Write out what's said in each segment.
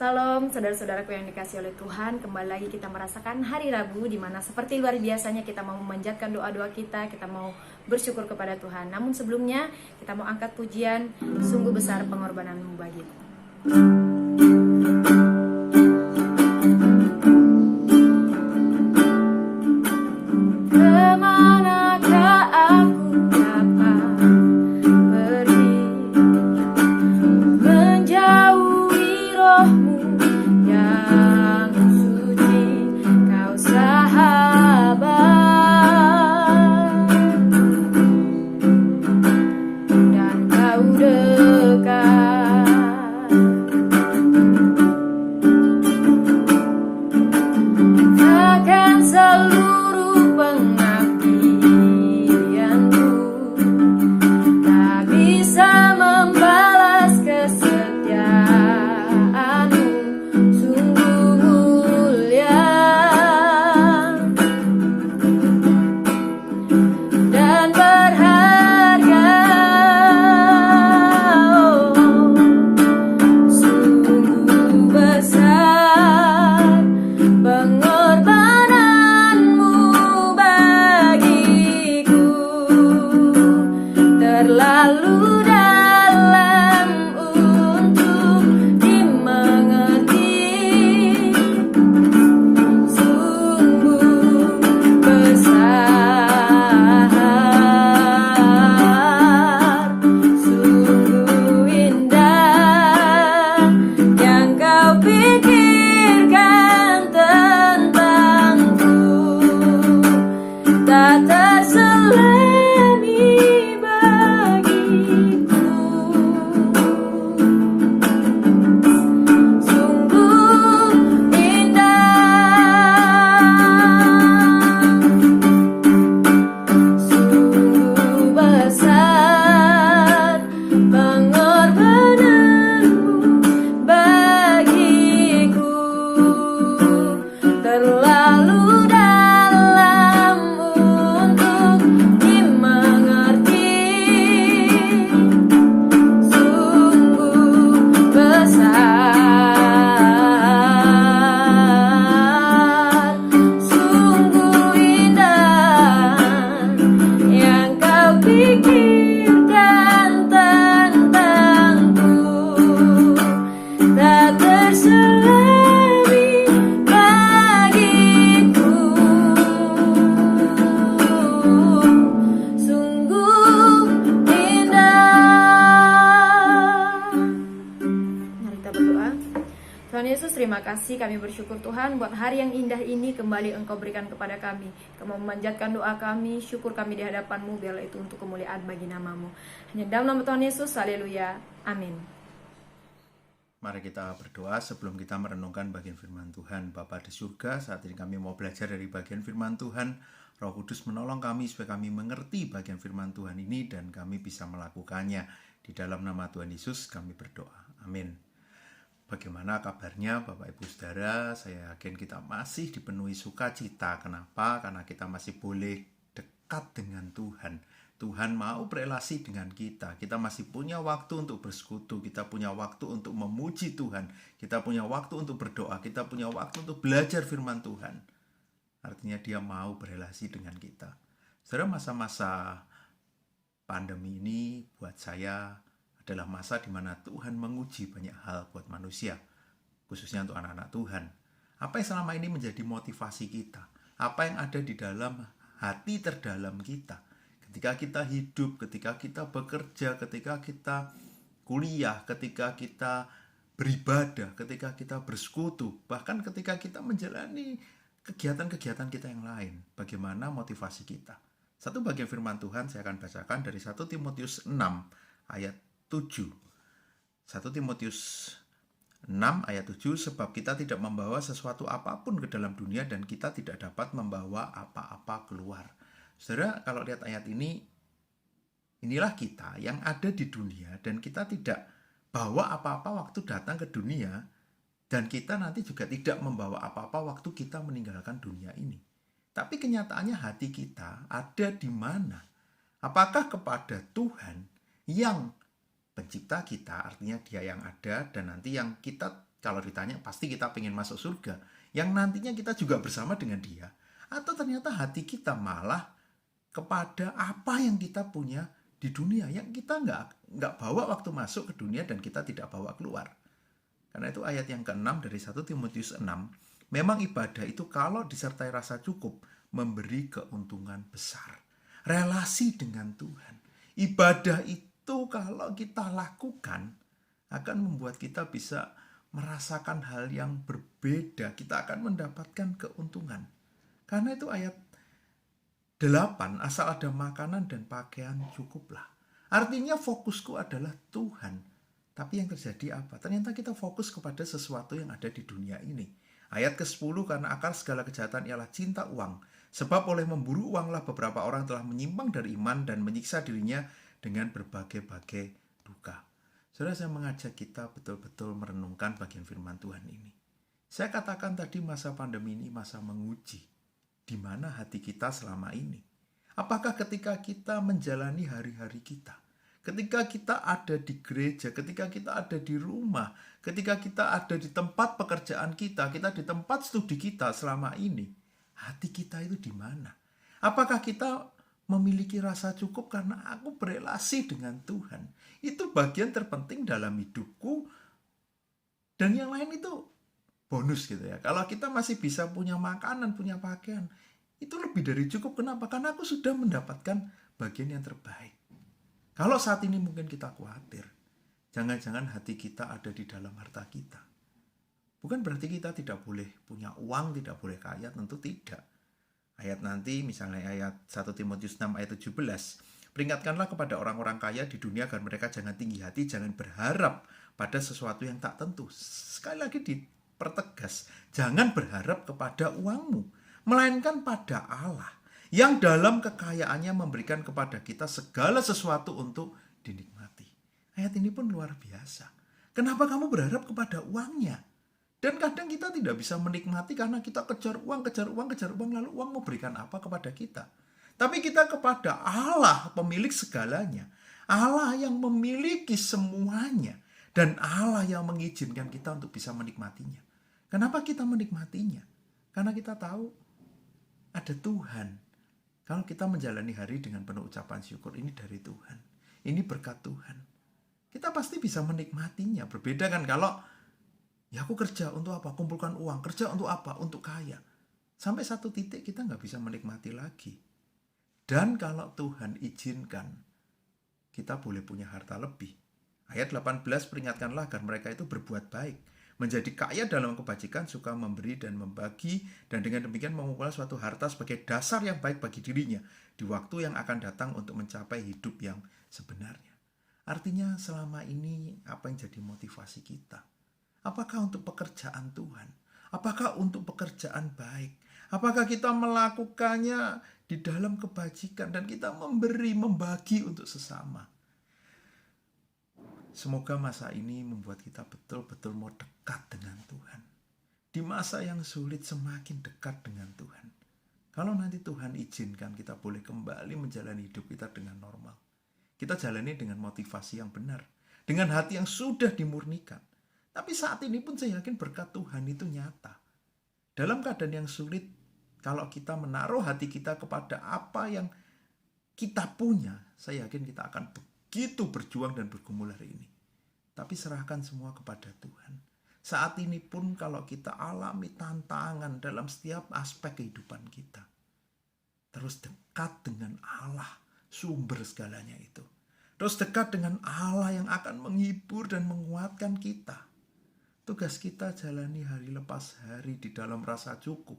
Salam saudara-saudaraku yang dikasihi oleh Tuhan. Kembali lagi kita merasakan hari Rabu, di mana seperti luar biasanya kita mau memanjatkan doa-doa kita mau bersyukur kepada Tuhan. Namun sebelumnya kita mau angkat pujian, sungguh besar pengorbananmu bagiku. Kemanakah aku dapat pergi, menjauhi rohmu yang suci, kau sahabat dan kau dekat. Akan seluruh pengabdianku, tak bisa membalas kesetiaanmu, sungguh mulia dan berharga. Sungguh besar pengorbananmu bagiku, terlalu dalam untuk dimengerti. Sungguh besar, sungguh indah yang kau pikirkan tentangku, tak terselami bagiku. Sungguh indah, sungguh besar pengorbananmu bagiku, terlalu dalam untuk dimengerti. Sungguh besar, sungguh indah yang kau pikirkan tentangku, tak terselami bagiku. Sungguh indah. Mari kita berdoa. Tuhan Yesus, terima kasih, kami bersyukur Tuhan buat hari yang indah ini kembali Engkau berikan kepada kami. Kau memanjatkan doa kami, syukur kami di hadapan-Mu, biarlah itu untuk kemuliaan bagi nama-Mu. Hanya dalam nama Tuhan Yesus, haleluya, amin. Mari kita berdoa sebelum kita merenungkan bagian firman Tuhan. Bapa di surga, saat ini kami mau belajar dari bagian firman Tuhan. Roh Kudus menolong kami supaya kami mengerti bagian firman Tuhan ini dan kami bisa melakukannya. Di dalam nama Tuhan Yesus kami berdoa. Amin. Bagaimana kabarnya Bapak Ibu Saudara? Saya yakin kita masih dipenuhi sukacita. Kenapa? Karena kita masih boleh dekat dengan Tuhan. Tuhan mau berelasi dengan kita. Kita masih punya waktu untuk bersekutu. Kita punya waktu untuk memuji Tuhan. Kita punya waktu untuk berdoa. Kita punya waktu untuk belajar firman Tuhan. Artinya Dia mau berelasi dengan kita. Saudara, masa-masa pandemi ini buat saya adalah masa di mana Tuhan menguji banyak hal buat manusia, khususnya untuk anak-anak Tuhan. Apa yang selama ini menjadi motivasi kita? Apa yang ada di dalam hati terdalam kita? Ketika kita hidup, ketika kita bekerja, ketika kita kuliah, ketika kita beribadah, ketika kita bersekutu, bahkan ketika kita menjalani kegiatan-kegiatan kita yang lain, bagaimana motivasi kita? Satu bagian firman Tuhan saya akan bacakan dari 1 Timotius 6 ayat 7. 1 Timotius 6 ayat 7, sebab kita tidak membawa sesuatu apapun ke dalam dunia dan kita tidak dapat membawa apa-apa keluar. Saudara, kalau lihat ayat ini, inilah kita yang ada di dunia dan kita tidak bawa apa-apa waktu datang ke dunia, dan kita nanti juga tidak membawa apa-apa waktu kita meninggalkan dunia ini. Tapi kenyataannya hati kita ada di mana? Apakah kepada Tuhan yang pencipta kita, artinya Dia yang ada, dan nanti yang kita kalau ditanya pasti kita pengen masuk surga, yang nantinya kita juga bersama dengan dia. Atau ternyata hati kita malah kepada apa yang kita punya di dunia, yang kita nggak bawa waktu masuk ke dunia dan kita tidak bawa keluar. Karena itu ayat yang ke-6 dari 1 Timotius 6, memang ibadah itu kalau disertai rasa cukup, memberi keuntungan besar. Relasi dengan Tuhan. Ibadah itu kalau kita lakukan, akan membuat kita bisa merasakan hal yang berbeda. Kita akan mendapatkan keuntungan. Karena itu ayat 8, asal ada makanan dan pakaian cukuplah. Artinya fokusku adalah Tuhan. Tapi yang terjadi apa? Ternyata kita fokus kepada sesuatu yang ada di dunia ini. Ayat ke-10, karena akar segala kejahatan ialah cinta uang. Sebab oleh memburu uanglah beberapa orang telah menyimpang dari iman dan menyiksa dirinya dengan berbagai-bagai duka. Saudara, saya mengajak kita betul-betul merenungkan bagian firman Tuhan ini. Saya katakan tadi masa pandemi ini masa menguji. Di mana hati kita selama ini? Apakah ketika kita menjalani hari-hari kita, ketika kita ada di gereja, ketika kita ada di rumah, ketika kita ada di tempat pekerjaan kita di tempat studi kita selama ini, hati kita itu di mana? Apakah kita memiliki rasa cukup karena aku berelasi dengan Tuhan? Itu bagian terpenting dalam hidupku, dan yang lain itu bonus gitu ya. Kalau kita masih bisa punya makanan, punya pakaian, itu lebih dari cukup. Kenapa? Karena aku sudah mendapatkan bagian yang terbaik. Kalau saat ini mungkin kita khawatir, jangan-jangan hati kita ada di dalam harta kita. Bukan berarti kita tidak boleh punya uang, tidak boleh kaya, tentu tidak. Ayat nanti, misalnya ayat 1 Timotius 6 ayat 17, peringatkanlah kepada orang-orang kaya di dunia agar mereka jangan tinggi hati, jangan berharap pada sesuatu yang tak tentu. Sekali lagi dipertegas, jangan berharap kepada uangmu, melainkan pada Allah, yang dalam kekayaannya memberikan kepada kita segala sesuatu untuk dinikmati. Ayat ini pun luar biasa. Kenapa kamu berharap kepada uangnya? Dan kadang kita tidak bisa menikmati karena kita kejar uang, lalu uang memberikan apa kepada kita? Tapi kita kepada Allah, pemilik segalanya. Allah yang memiliki semuanya. Dan Allah yang mengizinkan kita untuk bisa menikmatinya. Kenapa kita menikmatinya? Karena kita tahu ada Tuhan. Kalau kita menjalani hari dengan penuh ucapan syukur, ini dari Tuhan. Ini berkat Tuhan. Kita pasti bisa menikmatinya. Berbeda kan kalau, ya aku kerja untuk apa? Kumpulkan uang. Kerja untuk apa? Untuk kaya. Sampai satu titik kita nggak bisa menikmati lagi. Dan kalau Tuhan izinkan, kita boleh punya harta lebih. Ayat 18, peringatkanlah agar mereka itu berbuat baik, menjadi kaya dalam kebajikan, suka memberi dan membagi, dan dengan demikian mengumpulkan suatu harta sebagai dasar yang baik bagi dirinya di waktu yang akan datang untuk mencapai hidup yang sebenarnya. Artinya selama ini apa yang jadi motivasi kita? Apakah untuk pekerjaan Tuhan? Apakah untuk pekerjaan baik? Apakah kita melakukannya di dalam kebajikan dan kita memberi, membagi untuk sesama? Semoga masa ini membuat kita betul-betul mau dekat dengan Tuhan. Di masa yang sulit semakin dekat dengan Tuhan. Kalau nanti Tuhan izinkan kita boleh kembali menjalani hidup kita dengan normal. Kita jalani dengan motivasi yang benar. Dengan hati yang sudah dimurnikan. Tapi saat ini pun saya yakin berkat Tuhan itu nyata. Dalam keadaan yang sulit, kalau kita menaruh hati kita kepada apa yang kita punya, saya yakin kita akan begitu berjuang dan bergumul hari ini. Tapi serahkan semua kepada Tuhan. Saat ini pun kalau kita alami tantangan dalam setiap aspek kehidupan kita, terus dekat dengan Allah, sumber segalanya itu. Terus dekat dengan Allah yang akan menghibur dan menguatkan kita. Tugas kita jalani hari lepas hari di dalam rasa cukup,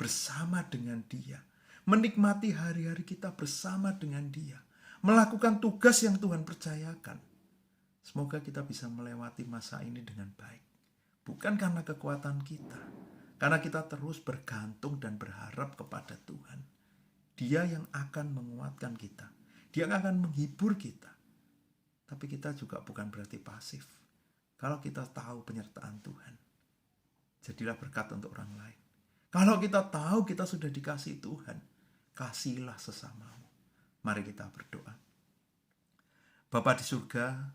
bersama dengan Dia. Menikmati hari-hari kita bersama dengan Dia. Melakukan tugas yang Tuhan percayakan. Semoga kita bisa melewati masa ini dengan baik. Bukan karena kekuatan kita. Karena kita terus bergantung dan berharap kepada Tuhan. Dia yang akan menguatkan kita. Dia yang akan menghibur kita. Tapi kita juga bukan berarti pasif. Kalau kita tahu penyertaan Tuhan, jadilah berkat untuk orang lain. Kalau kita tahu kita sudah dikasih Tuhan, kasihilah sesamamu. Mari kita berdoa. Bapa di surga,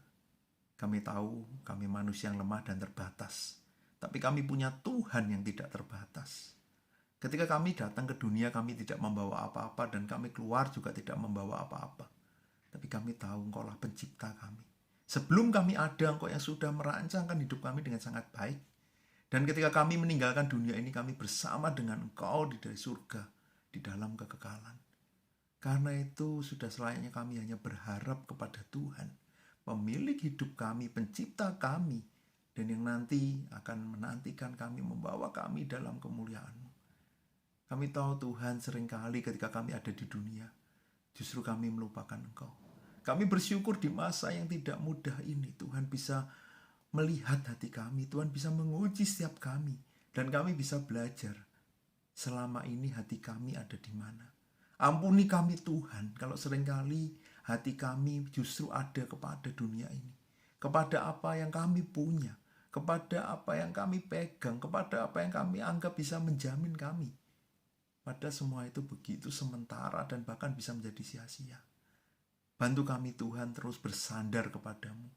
kami tahu kami manusia yang lemah dan terbatas. tapi kami punya Tuhan yang tidak terbatas. Ketika kami datang ke dunia, kami tidak membawa apa-apa, dan kami keluar juga tidak membawa apa-apa. Tapi kami tahu Engkaulah pencipta kami. Sebelum kami ada, Engkau yang sudah merancangkan hidup kami dengan sangat baik. Dan ketika kami meninggalkan dunia ini, kami bersama dengan Engkau dari surga, di dalam kekekalan. Karena itu sudah selayaknya kami hanya berharap kepada Tuhan, pemilik hidup kami, pencipta kami, dan yang nanti akan menantikan kami, membawa kami dalam kemuliaan-Mu. Kami tahu Tuhan, seringkali ketika kami ada di dunia, justru kami melupakan Engkau. Kami bersyukur di masa yang tidak mudah ini, Tuhan bisa melihat hati kami, Tuhan bisa menguji setiap kami, dan kami bisa belajar selama ini hati kami ada di mana. Ampuni kami Tuhan, kalau seringkali hati kami justru ada kepada dunia ini, kepada apa yang kami punya, kepada apa yang kami pegang, kepada apa yang kami anggap bisa menjamin kami. Padahal semua itu begitu sementara dan bahkan bisa menjadi sia-sia. Bantu kami Tuhan terus bersandar kepadamu.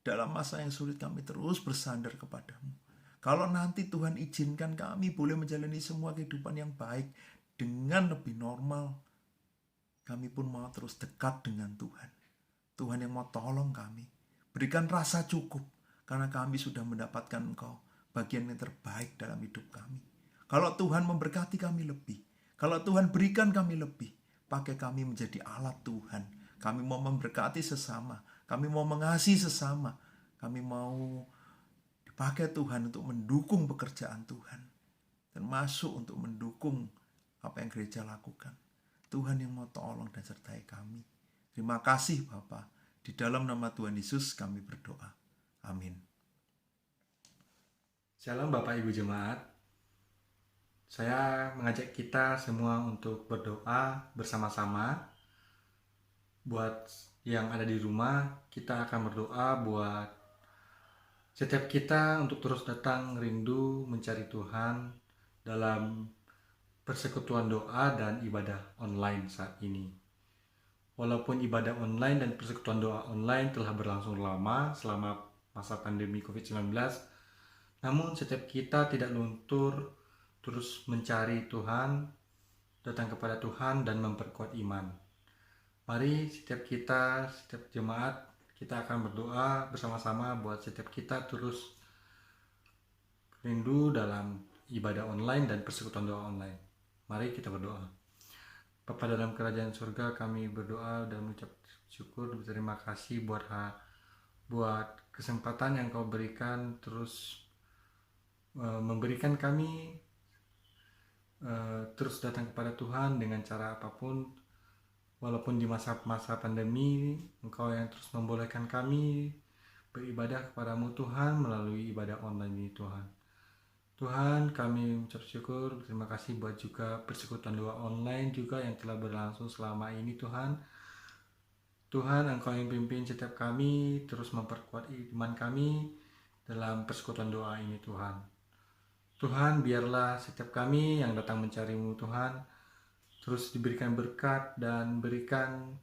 Dalam masa yang sulit kami terus bersandar kepadamu. Kalau nanti Tuhan izinkan kami boleh menjalani semua kehidupan yang baik dengan lebih normal, kami pun mau terus dekat dengan Tuhan. Tuhan yang mau tolong kami. Berikan rasa cukup, karena kami sudah mendapatkan Engkau, bagian yang terbaik dalam hidup kami. Kalau Tuhan memberkati kami lebih, kalau Tuhan berikan kami lebih, pakai kami menjadi alat Tuhan. Kami mau memberkati sesama, kami mau mengasihi sesama, kami mau dipakai Tuhan untuk mendukung pekerjaan Tuhan, termasuk untuk mendukung apa yang gereja lakukan. Tuhan yang mau tolong dan sertai kami. Terima kasih Bapa. Di dalam nama Tuhan Yesus kami berdoa. Amin. Shalom Bapak Ibu Jemaat. Saya mengajak kita semua untuk berdoa bersama-sama. Buat yang ada di rumah, kita akan berdoa buat setiap kita untuk terus datang rindu mencari Tuhan dalam persekutuan doa dan ibadah online saat ini. Walaupun ibadah online dan persekutuan doa online telah berlangsung lama selama masa pandemi COVID-19, namun setiap kita tidak luntur terus mencari Tuhan, datang kepada Tuhan dan memperkuat iman. Mari setiap jemaat, kita akan berdoa bersama-sama buat setiap kita terus rindu dalam ibadah online dan persekutuan doa online. Mari kita berdoa. Bapa dalam kerajaan surga, kami berdoa dan mengucap syukur, berterima kasih buat kesempatan yang Kau berikan terus memberikan kami terus datang kepada Tuhan dengan cara apapun. Walaupun di masa-masa pandemi, Engkau yang terus membolehkan kami beribadah kepadamu Tuhan melalui ibadah online ini Tuhan. Tuhan, kami mengucap syukur, terima kasih buat juga persekutuan doa online juga yang telah berlangsung selama ini Tuhan. Tuhan, Engkau yang pimpin setiap kami, terus memperkuat iman kami dalam persekutuan doa ini Tuhan. Tuhan, biarlah setiap kami yang datang mencari-Mu Tuhan, terus diberikan berkat dan berikan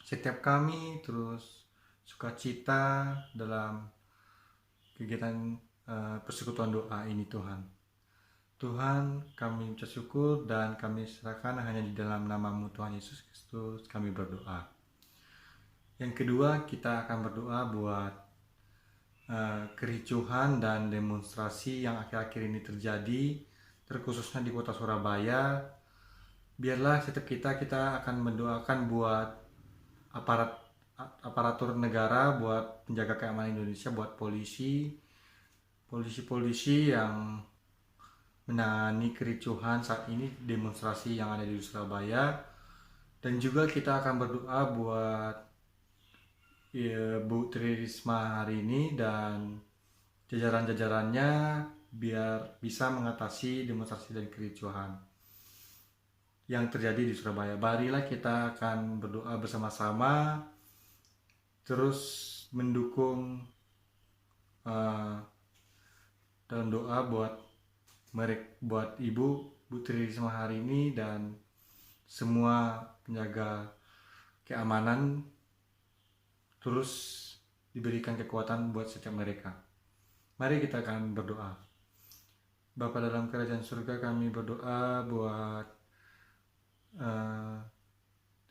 setiap kami terus sukacita dalam kegiatan persekutuan doa ini Tuhan. Tuhan, kami mengucap syukur dan kami serahkan hanya di dalam nama-Mu Tuhan Yesus Kristus kami berdoa. Yang kedua, kita akan berdoa buat kericuhan dan demonstrasi yang akhir-akhir ini terjadi, terkhususnya di kota Surabaya. Biarlah setiap kita akan mendoakan buat aparatur negara, buat penjaga keamanan Indonesia, buat polisi yang menangani kericuhan saat ini, demonstrasi yang ada di Surabaya. Dan juga kita akan berdoa buat Bu Tri Risma hari ini dan jajaran-jajarannya biar bisa mengatasi demonstrasi dan kericuhan yang terjadi di Surabaya. Marilah kita akan berdoa bersama-sama, terus mendukung dalam doa buat Ibu Tri Risma hari ini dan semua penjaga keamanan, terus diberikan kekuatan buat setiap mereka. Mari kita akan berdoa. Bapa dalam kerajaan surga, kami berdoa buat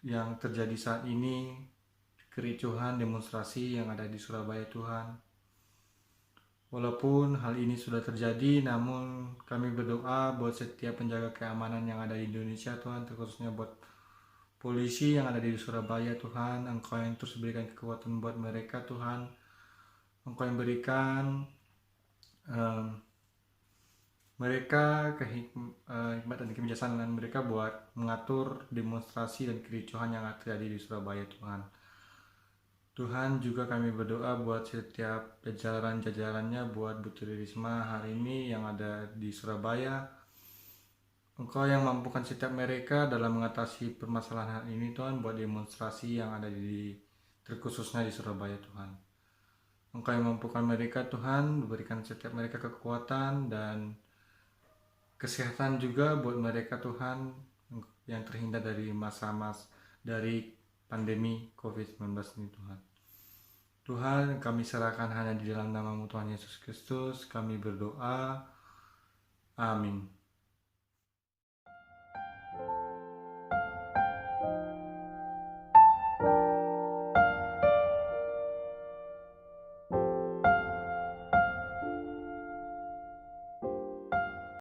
yang terjadi saat ini, kericuhan demonstrasi yang ada di Surabaya Tuhan. Walaupun hal ini sudah terjadi, namun kami berdoa buat setiap penjaga keamanan yang ada di Indonesia Tuhan, terkhususnya buat polisi yang ada di Surabaya Tuhan. Engkau yang terus berikan kekuatan buat mereka Tuhan. Engkau yang berikan mereka hikmat dan kebijaksanaan mereka buat mengatur demonstrasi dan kericuhan yang terjadi di Surabaya Tuhan. Tuhan, juga kami berdoa buat setiap jajaran-jajarannya, buat Bu Tri Risma hari ini yang ada di Surabaya. Engkau yang mampukan setiap mereka dalam mengatasi permasalahan ini Tuhan, buat demonstrasi yang ada terkhususnya di Surabaya Tuhan. Engkau yang mampukan mereka Tuhan, berikan setiap mereka kekuatan dan kesehatan juga buat mereka Tuhan, yang terhindar dari masa-masa dari pandemi COVID-19 ini Tuhan. Tuhan, kami serahkan hanya di dalam nama-Mu Tuhan Yesus Kristus, kami berdoa. Amin.